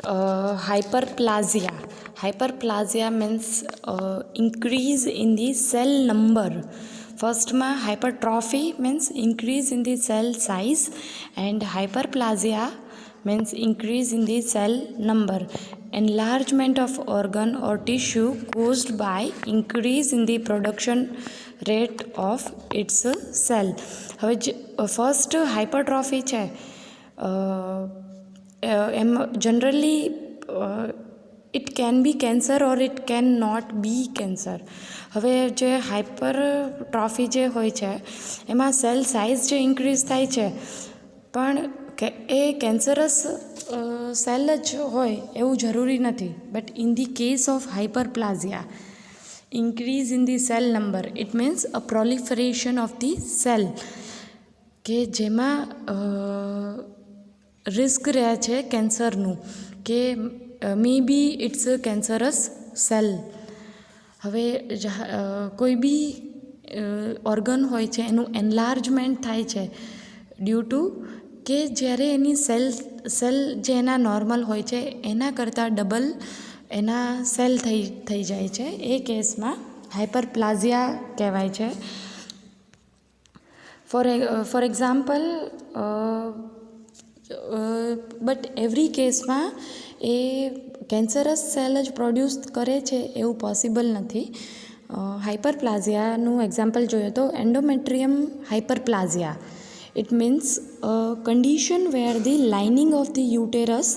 hyperplasia. Hyperplasia means increase in the cell number. First માં hypertrophy means increase in the cell size, and hyperplasia means increase in the cell number. Enlargement of organ or tissue caused by increase in the production rate of its cell. હવે first hypertrophy છે એમ generally it can be cancer or it can not be cancer. હવે જે હાઇપરટ્રોફી જે હોય છે એમાં cell size જે ઇન્ક્રીઝ થાય છે, પણ એ કેન્સરસ સેલ જ હોય એવું જરૂરી નથી. But in the case of hyperplasia, increase in the cell number, it means a proliferation of the cell, કે જેમાં રિસ્ક રહે છે કેન્સરનું, કે મે બી ઇટ્સ અ કેન્સરસ સેલ. હવે કોઈ બી ઓર્ગન હોય છે એનું એનલાર્જમેન્ટ થાય છે ડ્યુ ટુ કે જ્યારે એની સેલ જે એના નોર્મલ હોય છે એના કરતાં ડબલ એના સેલ થઈ જાય છે, એ કેસમાં હાઇપરપ્લાઝિયા કહેવાય છે. ફોર એક્ઝામ્પલ, બટ એવરી કેસમાં એ કેન્સરસ સેલ જ પ્રોડ્યુસ કરે છે એવું પોસિબલ નથી. હાઇપરપ્લાઝિયાનું એક્ઝામ્પલ જોઈએ તો endometrium હાઇપરપ્લાઝિયા. It means a condition where the lining of the uterus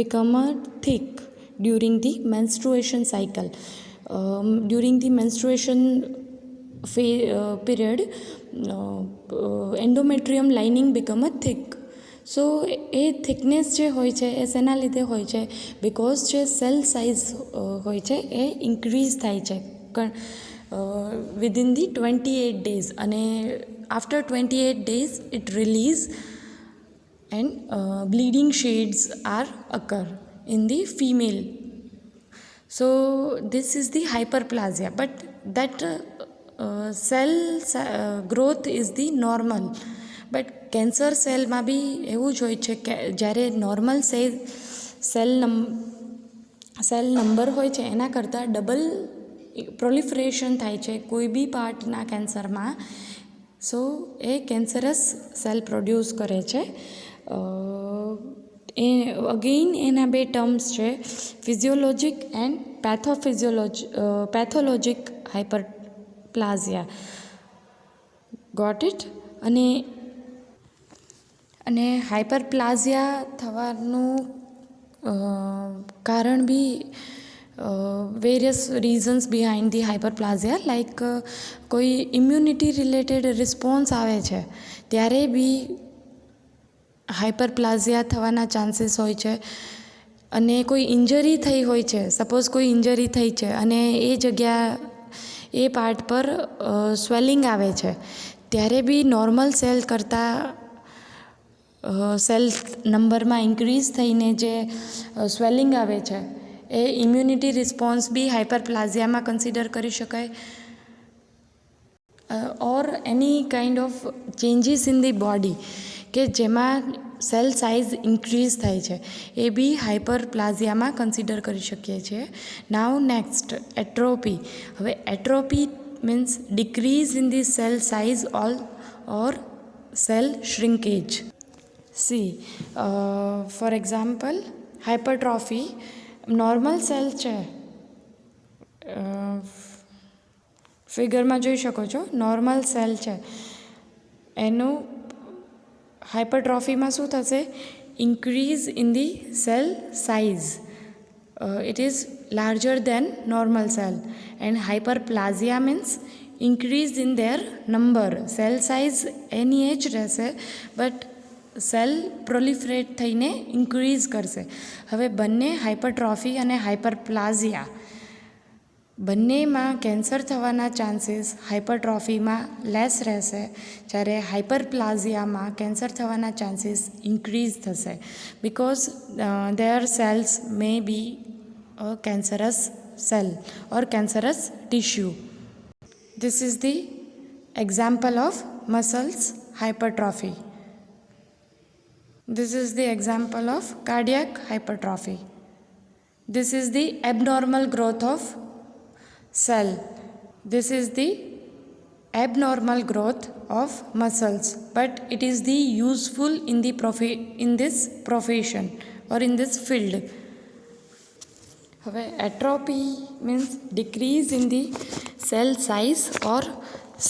become thick during the menstruation cycle. During the menstruation period, endometrium lining become thick. So A thickness જે હોય છે એ શેના લીધે હોય છે? બિકોઝ જે સેલ સાઇઝ હોય છે એ ઇન્ક્રીઝ થાય છે within the 28 days, અને after 28 days it release and bleeding shades are occur in the female. So this is the hyperplasia, but that cell growth is the normal. But cancer સેલમાં બી એવું જ હોય છે કે જ્યારે નોર્મલ સેલ નંબર હોય છે એના કરતાં ડબલ પ્રોલિફરેશન થાય છે કોઈ બી પાર્ટના કેન્સરમાં. સો એ કેન્સરસ સેલ પ્રોડ્યુસ કરે છે. એ અગેઇન એના બે ટર્મ્સ છે, physiologic and pathologic hyperplasia. Got it? અને હાઇપરપ્લાઝિયા થવાનું કારણ બી various reasons behind the hyperplasia, like કોઈ ઇમ્યુનિટી રિલેટેડ રિસ્પોન્સ આવે છે ત્યારે બી હાઇપરપ્લાઝિયા થવાના ચાન્સીસ હોય છે. અને કોઈ ઇન્જરી થઈ હોય છે, સપોઝ કોઈ ઇન્જરી થઈ છે અને એ પાર્ટ પર સ્વેલિંગ આવે છે, ત્યારે બી નોર્મલ સેલ કરતાં સેલ નંબરમાં ઇન્ક્રીઝ થઈને જે સ્વેલિંગ આવે છે એ ઇમ્યુનિટી રિસ્પોન્સ બી હાઇપરપ્લાઝિયામાં કન્સિડર કરી શકાય. ઓર એની kind of changes in the body કે જેમાં સેલ સાઇઝ ઇન્ક્રીઝ થાય છે, એ બી હાઇપરપ્લાઝિયામાં કન્સિડર કરી શકીએ છીએ. Now next, atrophy. હવે atrophy means decrease in the cell size or cell shrinkage. See for example, hypertrophy, normal cell છે, ફિગરમાં જોઈ શકો છો, નોર્મલ સેલ છે, એનું હાઇપરટ્રોફીમાં શું થશે? Increase in the cell size, it is larger than normal cell. And hyperplasia means increase in their number. Cell size એની એ જ રહેશે, બટ સેલ પ્રોલિફરેટ થઈને ઇન્ક્રીઝ કરશે. હવે બંને હાઇપરટ્રોફી અને હાઇપરપ્લાઝિયા બંનેમાં કેન્સર થવાના ચાન્સીસ હાઇપરટ્રોફીમાં લેસ રહેશે, જ્યારે હાઇપરપ્લાઝિયામાં કેન્સર થવાના ચાન્સીસ ઇન્ક્રીઝ થશે, because their cells may be a cancerous cell or cancerous tissue. This is the example of muscles hypertrophy. This is the example of cardiac hypertrophy. This is the abnormal growth of cell. This is the abnormal growth of muscles, but it is the useful in this profession or in this field. હવે atrophy means decrease in the cell size or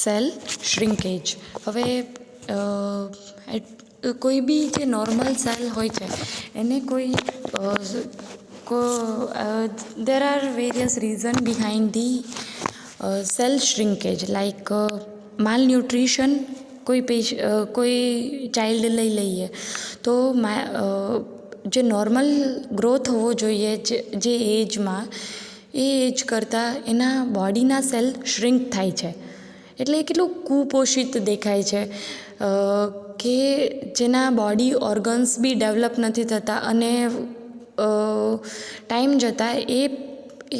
cell shrinkage. હવે કોઈ બી જે normal cell હોય છે એને there are various reasons behind the cell shrinkage, like malnutrition. કોઈ child લઈ લઈએ તો જે નોર્મલ ગ્રોથ હોવો જોઈએ જે એજમાં, એ એજ કરતાં એના બોડીના સેલ શ્રિંક થાય છે. એટલે એ કેટલું કુપોષિત દેખાય છે કે જેના બોડી ઓર્ગન્સ બી ડેવલપ નથી થતા અને ટાઈમ જતાં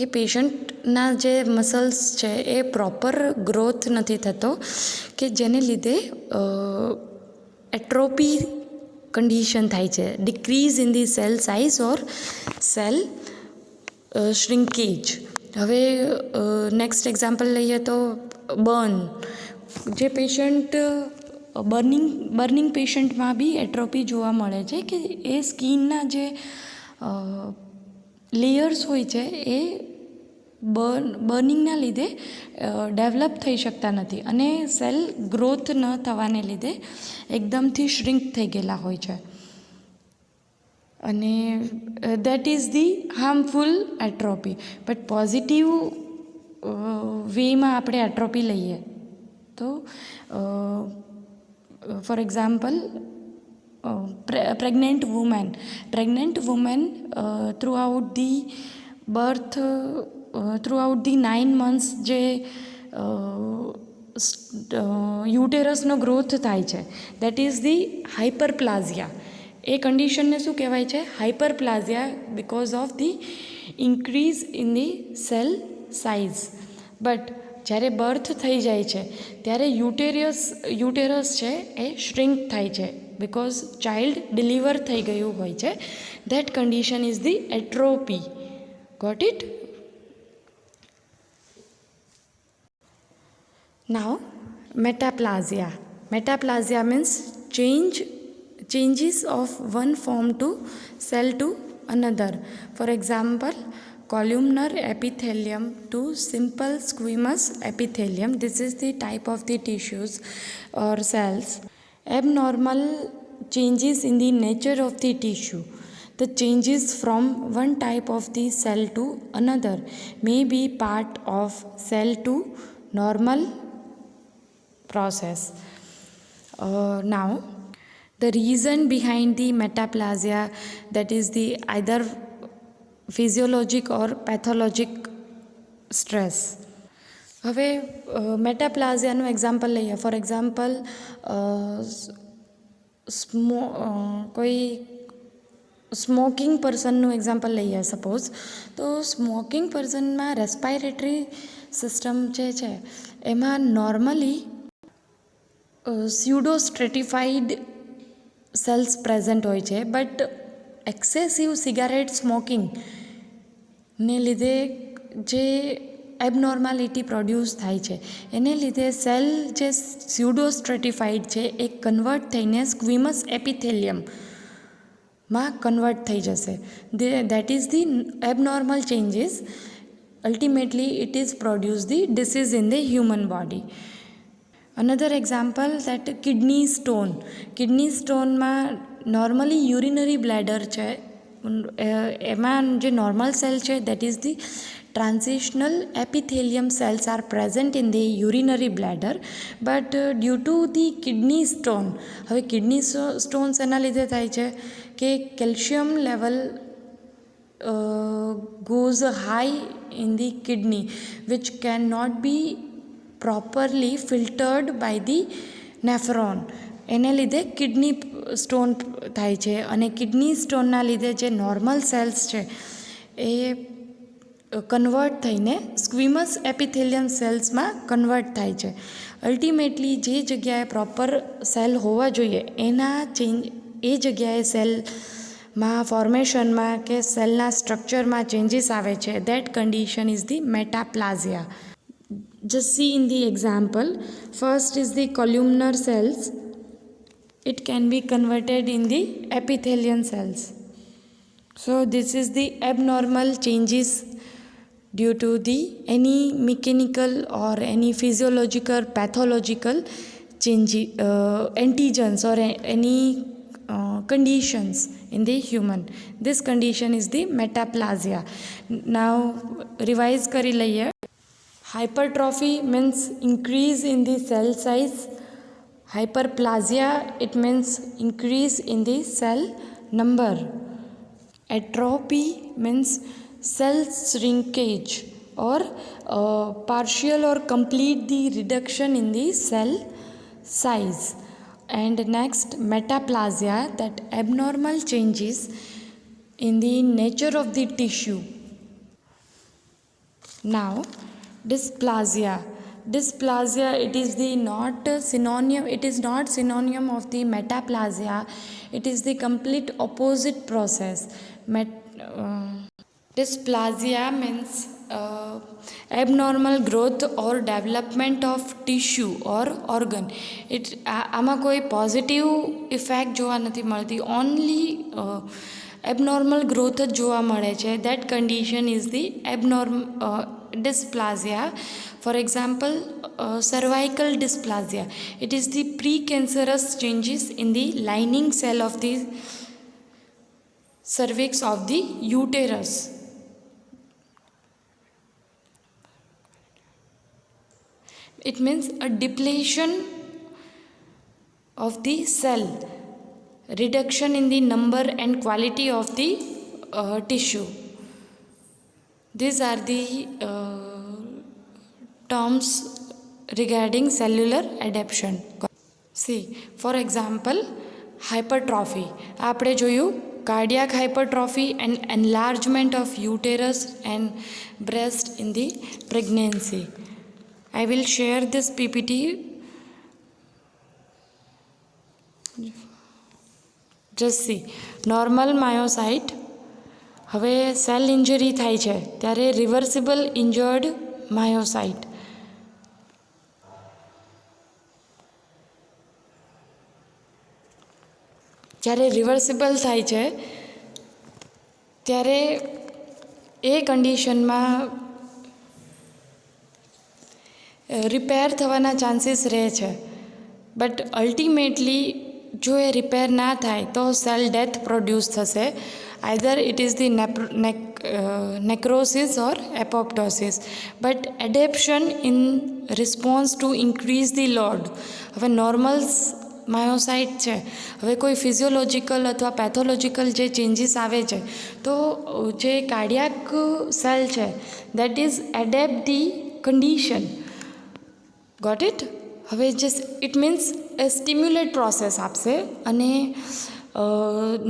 એ પેશન્ટના જે મસલ્સ છે એ પ્રોપર ગ્રોથ નથી થતો, કે જેને લીધે એટ્રોપી કન્ડિશન થાય છે, decrease in the cell size or cell shrinkage. હવે નેક્સ્ટ એક્ઝામ્પલ લઈએ તો જે પેશન્ટ બર્નિંગ પેશન્ટમાં બી એટ્રોપી જોવા મળે છે કે એ સ્કિનના જે લેયર્સ હોય છે એ બર્નિંગના લીધે ડેવલપ થઈ શકતા નથી અને સેલ ગ્રોથ ન થવાને લીધે એકદમથી શ્રિંક થઈ ગયેલા હોય છે. અને that is the harmful atrophy. But positive વેમાં આપણે એટ્રોપી લઈએ તો for example pregnant women throughout the birth, throughout the 9 months જે યુટેરસનો ગ્રોથ થાય છે, દેટ ઇઝ ધી હાઇપરપ્લાઝિયા. એ કન્ડિશનને શું કહેવાય છે? Hyperplasia, because of the increase in the cell size. But જ્યારે બર્થ થઈ જાય છે ત્યારે યુટેરસ છે એ શ્રિંક થાય છે, બિકોઝ ચાઇલ્ડ ડિલિવર થઈ ગયું હોય છે. That condition is the atrophy. Got it? Now, metaplasia. Metaplasia means changes of one form to cell to another. For example, columnar epithelium to simple squamous epithelium. This is the type of the tissues or cells. Abnormal changes in the nature of the tissue. The changes from one type of the cell to another may be part of cell to normal process. Now, the reason behind the metaplasia, that is the either physiologic or pathologic stress. હવે મેટાપ્લાઝિયાનું example લઈએ. For example કોઈ smoking પર્સનનું example લઈએ suppose, તો smoking પર્સનમાં રેસ્પાયરેટરી system જે છે એમાં normally સ્યુડોસ્ટ્રેટિફાઈડ cells present હોય છે. બટ એક્સેસિવ સિગારેટ સ્મોકિંગને લીધે જે એબનોર્માલિટી પ્રોડ્યુસ થાય છે એને લીધે સેલ જે સ્યુડોસ્ટ્રેટિફાઈડ છે એ કન્વર્ટ થઈને સ્ક્વિમસ એપિથેલિયમમાં કન્વર્ટ થઈ જશે. That is the abnormal changes. Ultimately it is produce the disease in the human body. Another example, that kidney stone. Kidney stoneમાં નોર્મલી યુરિનરી બ્લેડર છે, એમાં જે નોર્મલ સેલ છે that is the transitional epithelium cells are present in the urinary bladder. But due to the kidney stone, હવે kidney stones એના લીધે થાય છે કે calcium level goes high in the kidney, which cannot be properly filtered by the nephron. એને લીધે kidney stone થાય છે અને કિડની સ્ટોનના લીધે જે નોર્મલ સેલ્સ છે એ કન્વર્ટ થઈને સ્ક્વિમસ એપિથેલિયમ સેલ્સમાં કન્વર્ટ થાય છે. અલ્ટિમેટલી જે જગ્યાએ પ્રોપર સેલ હોવા જોઈએ એના એ જગ્યાએ સેલમાં ફોર્મેશનમાં કે સેલના સ્ટ્રક્ચરમાં ચેન્જીસ આવે છે, that condition is the metaplasia. Just see in the example. First is the columnar cells. It can be converted in the epithelial cells. So this is the abnormal changes due to the any mechanical or any physiological pathological changes, antigens or any conditions in the human. This condition is the metaplasia. Now revise kari laiye. Hypertrophy means increase in the cell size. Hyperplasia, it means increase in the cell number. Atrophy means cell shrinkage or partial or complete the reduction in the cell size. And next, metaplasia, that abnormal changes in the nature of the tissue. Now, dysplasia. Dysplasia, it is not synonym of the metaplasia. It is the complete opposite process. Dysplasia means abnormal growth or development of tissue or organ. આમાં કોઈ positive effect જોવા નથી મળતી, only abnormal growth જ જોવા મળે છે. That condition is the dysplasia. For example, cervical dysplasia. It is the precancerous changes in the lining cell of the cervix of the uterus. It means a depletion of the cell, reduction in the number and quality of the tissue. These are the terms regarding cellular adaptation. See, for example, hypertrophy. આપણે જોયું cardiac hypertrophy and enlargement of uterus and breast in the pregnancy. I will share this PPT. Just see, normal myocyte. હવે cell injury થાય છે ત્યારે reversible injured myocyte. જ્યારે reversible થાય છે ત્યારે એ કન્ડિશનમાં રિપેર થવાના ચાન્સીસ રહે છે. બટ અલ્ટિમેટલી જો એ રિપેર ના થાય તો સેલ ડેથ પ્રોડ્યુસ થશે. Either it is the necrosis or apoptosis. But adaptation in response to increase the load. હવે નોર્મલ માયોસાઇટ છે, હવે કોઈ ફિઝિયોલોજિકલ અથવા પેથોલોજિકલ જે ચેન્જીસ આવે છે તો જે કાર્ડિયાક સેલ છે that is adapt the condition. Got it? હવે જે ઇટ મીન્સ એ સ્ટિમ્યુલેટ પ્રોસેસ આપશે અને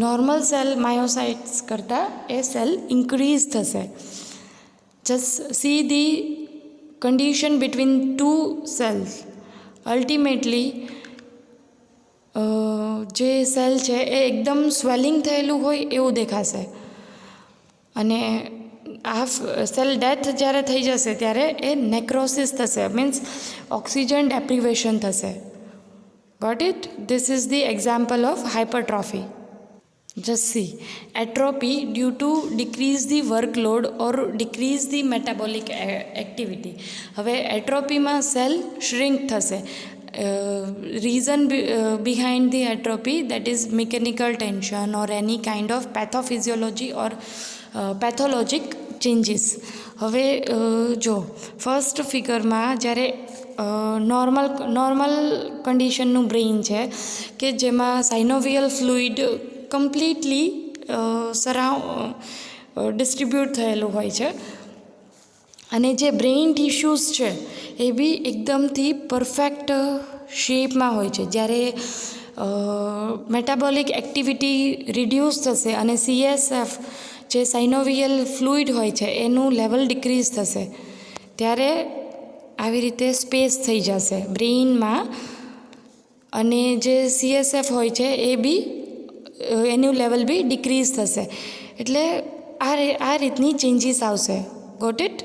નોર્મલ સેલ માયોસાઇટ્સ કરતાં એ સેલ ઇન્ક્રીઝ થશે. Just see the condition between two cells. Ultimately જે સેલ છે એ એકદમ સ્વેલિંગ થયેલું હોય એવું દેખાશે અને આ સેલ ડેથ જ્યારે થઈ જશે ત્યારે એ નેક્રોસિસ થશે, મીન્સ ઓક્સિજન ડેપ્રિવેશન થશે. Got it? This is the example of hypertrophy. Just see, atrophy due to decrease the workload or decrease the metabolic activity. હવે એટ્રોપીમાં સેલ shrink થશે. Reason behind the atrophy, that is mechanical tension or any kind of pathophysiology or pathologic changes. હવે જો first ફિગરમાં જ્યારે normal કન્ડિશનનું brain છે કે જેમાં synovial fluid completely distribute થયેલું હોય છે અને જે બ્રેઇન ટિશ્યુઝ છે એ બી એકદમથી પરફેક્ટ શેપમાં હોય છે. જ્યારે મેટાબોલિક એક્ટિવિટી રિડ્યુસ થશે અને CSF જે સાઇનોવિયલ ફ્લુઇડ હોય છે એનું લેવલ ડિક્રીઝ થશે ત્યારે આવી રીતે સ્પેસ થઈ જશે બ્રેઇનમાં અને જે CSF હોય છે એ બી એનું લેવલ બી ડિક્રીઝ થશે. એટલે આ રીતની ચેન્જીસ આવશે. Got it?